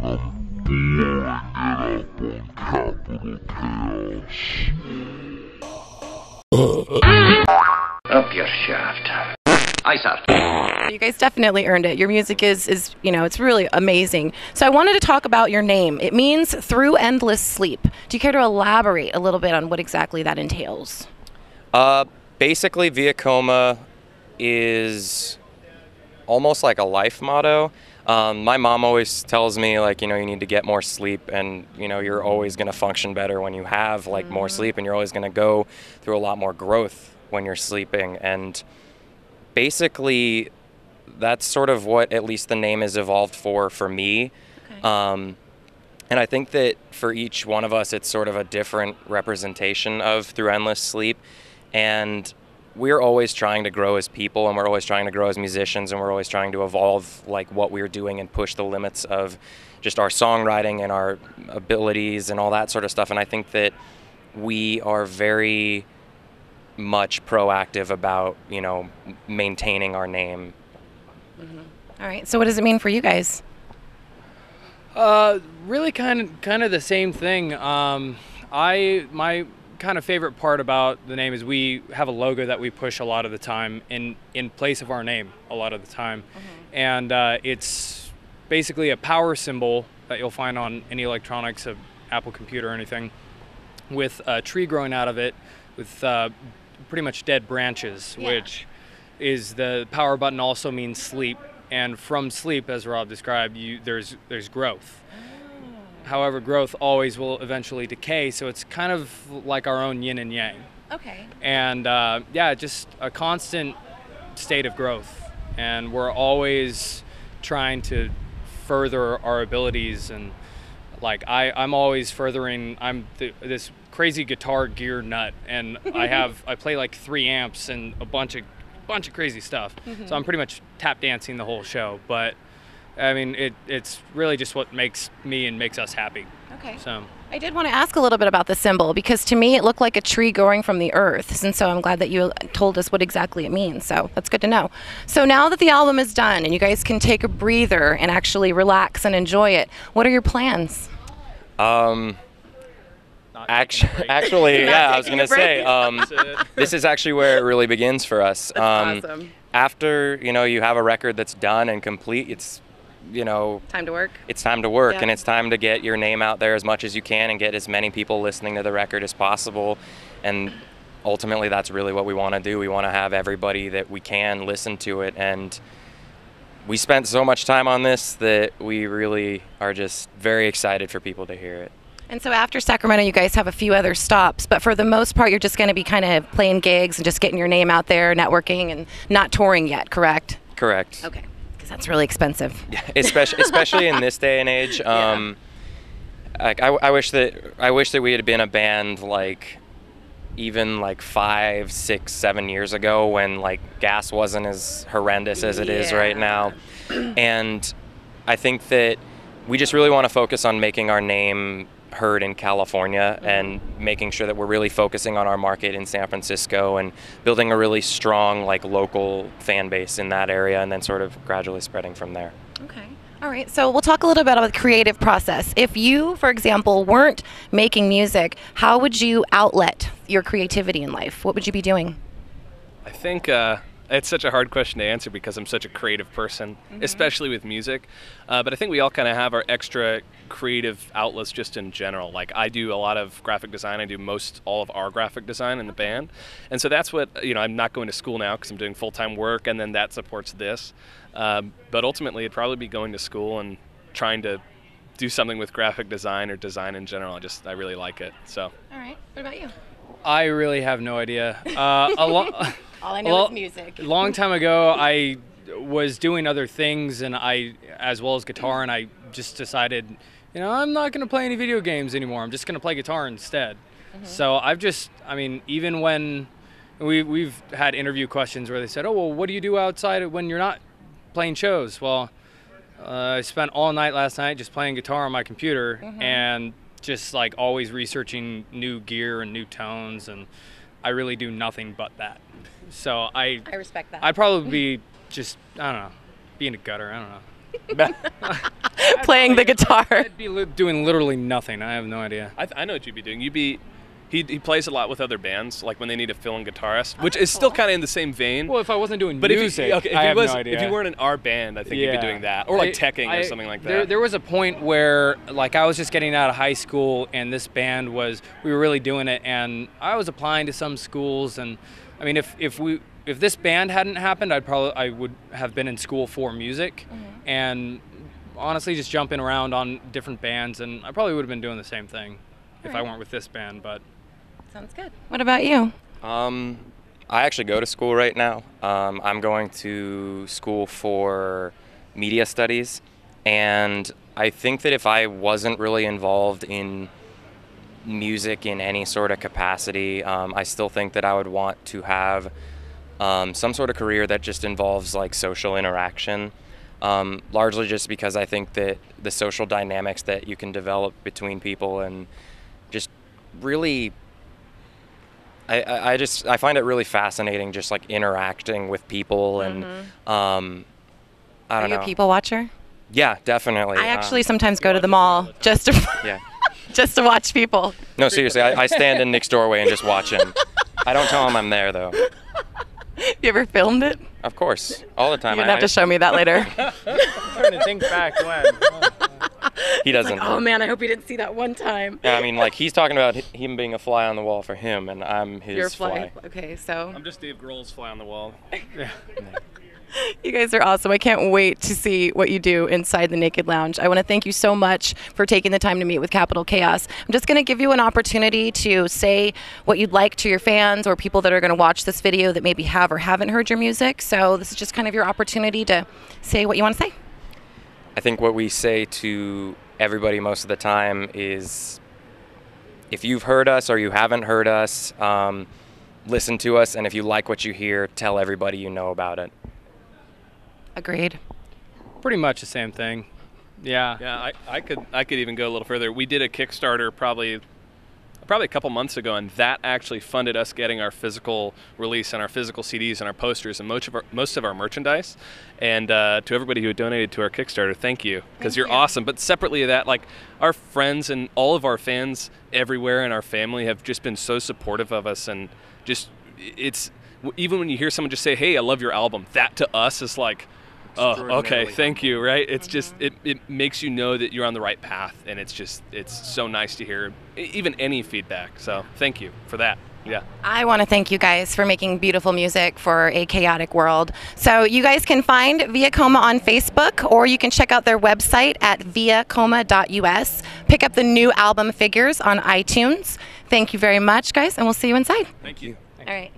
Up your shaft. Aye, sir. You guys definitely earned it. Your music is it's really amazing. So I wanted to talk about your name. It means through endless sleep. Do you care to elaborate a little bit on what exactly that entails? Basically, Via Coma is almost like a life motto. My mom always tells me, like, you need to get more sleep, and, you're always going to function better when you have, like, more sleep, and you're always going to go through a lot more growth when you're sleeping. And basically, that's sort of what at least the name has evolved for me. Okay. And I think that for each one of us, it's sort of a different representation of through endless sleep. And we're always trying to grow as people, and we're always trying to grow as musicians, and we're always trying to evolve like what we're doing and push the limits of just our songwriting and our abilities and all that sort of stuff. And I think that we are very much proactive about, maintaining our name. Mm-hmm. All right. So what does it mean for you guys? Really kind of the same thing. My kind of favorite part about the name is we have a logo that we push a lot of the time in place of our name a lot of the time. Mm-hmm. And it's basically a power symbol that you'll find on any electronics, a Apple computer or anything, with a tree growing out of it with pretty much dead branches, yeah. Which is the power button also means sleep. And from sleep, as Rob described, there's growth. However, growth always will eventually decay, so it's kind of like our own yin and yang. Okay. And just a constant state of growth. And we're always trying to further our abilities. And like I'm always furthering. I'm this crazy guitar gear nut, and I play like 3 amps and a bunch of crazy stuff. Mm-hmm. So I'm pretty much tap dancing the whole show, but. I mean, it's really just what makes me and makes us happy. Okay. So I did want to ask a little bit about the symbol, because to me it looked like a tree growing from the earth, and so I'm glad that you told us what exactly it means. So that's good to know. So now that the album is done and you guys can take a breather and actually relax and enjoy it, what are your plans? Actually, yeah, I was gonna say, this is actually where it really begins for us. That's awesome. After you have a record that's done and complete, it's time to work. It's time to work, yeah. And it's time to get your name out there as much as you can and get as many people listening to the record as possible. And ultimately, that's really what we want to do. We want to have everybody that we can listen to it. And we spent so much time on this that we really are just very excited for people to hear it. And so after Sacramento, you guys have a few other stops, but for the most part, you're just going to be kind of playing gigs and just getting your name out there, networking, and not touring yet, correct? Correct. Okay, because that's really expensive. Yeah, especially in this day and age. Yeah. I wish that we had been a band like even like 5, 6, 7 years ago, when like gas wasn't as horrendous as it is right now. And I think that we just really want to focus on making our name heard in California, and making sure that we're really focusing on our market in San Francisco and building a really strong like local fan base in that area, and then sort of gradually spreading from there. Okay. All right. So we'll talk a little bit about the creative process. If you, for example, weren't making music, how would you outlet your creativity in life? What would you be doing? I think it's such a hard question to answer because I'm such a creative person, especially with music. But I think we all kind of have our extra creative outlets just in general. Like I do a lot of graphic design. I do all of our graphic design in the band. And so that's what, I'm not going to school now because I'm doing full-time work, and then that supports this. But ultimately, it'd probably be going to school and trying to do something with graphic design or design in general. I really like it. So. All right. What about you? I really have no idea. All I know is music. A long time ago, I was doing other things, and as well as guitar, and I just decided, I'm not going to play any video games anymore. I'm just going to play guitar instead. So even when we've had interview questions where they said, oh, well, what do you do outside when you're not playing shows? Well, I spent all night last night just playing guitar on my computer, and just like always researching new gear and new tones, and I really do nothing but that. So I respect that. I'd probably be just, I don't know, be in a gutter, I don't know. Playing the guitar. I'd be doing literally nothing. I have no idea. I know what you'd be doing. He plays a lot with other bands, like when they need a fill-in guitarist, which is still kind of in the same vein. Well, if I wasn't doing but music, I have no idea. If you weren't in our band, I think you'd be doing that, or like teching or something like that. There was a point where, like, I was just getting out of high school, and this band we were really doing it, and I was applying to some schools, and I mean, if this band hadn't happened, I would have been in school for music, and honestly, just jumping around on different bands, and I probably would have been doing the same thing if I weren't with this band, but. Sounds good. What about you? I actually go to school right now. I'm going to school for media studies, and I think that if I wasn't really involved in music in any sort of capacity, I still think that I would want to have some sort of career that just involves like social interaction, largely just because I think that the social dynamics that you can develop between people and just really I find it really fascinating, just like interacting with people, and I don't know. Are you a people watcher? Yeah, definitely. I actually sometimes go to the mall just to just to watch people. No, seriously, I stand in Nick's doorway and just watch him. I don't tell him I'm there though. You ever filmed it? Of course, all the time. You're gonna have to show me that later. I'm trying to think back when. He doesn't. Like, oh man, I hope he didn't see that one time. Yeah, I mean, like he's talking about him being a fly on the wall for him, and I'm his Your fly. Okay, so. I'm just Dave Grohl's fly on the wall. You guys are awesome. I can't wait to see what you do inside the Naked Lounge. I want to thank you so much for taking the time to meet with Capital Chaos. I'm just going to give you an opportunity to say what you'd like to your fans or people that are going to watch this video that maybe have or haven't heard your music. So this is just kind of your opportunity to say what you want to say. I think what we say to everybody most of the time is, if you've heard us or you haven't heard us, listen to us, and if you like what you hear, tell everybody you know about it. Agreed. Pretty much the same thing. Yeah. Yeah, I could even go a little further. We did a Kickstarter probably a couple months ago, and that actually funded us getting our physical release and our physical CDs and our posters and most of our merchandise. And to everybody who donated to our Kickstarter, thank you, because you're awesome. But separately to that, like, our friends and all of our fans everywhere and our family have just been so supportive of us, and just even when you hear someone just say, "Hey, I love your album," that to us is like, oh, okay, thank you, right? It's just, it makes you know that you're on the right path, and it's so nice to hear even any feedback. So thank you for that. Yeah. I want to thank you guys for making beautiful music for a chaotic world. So you guys can find Via Coma on Facebook, or you can check out their website at viacoma.us. Pick up the new album Figures on iTunes. Thank you very much, guys, and we'll see you inside. Thank you. All right.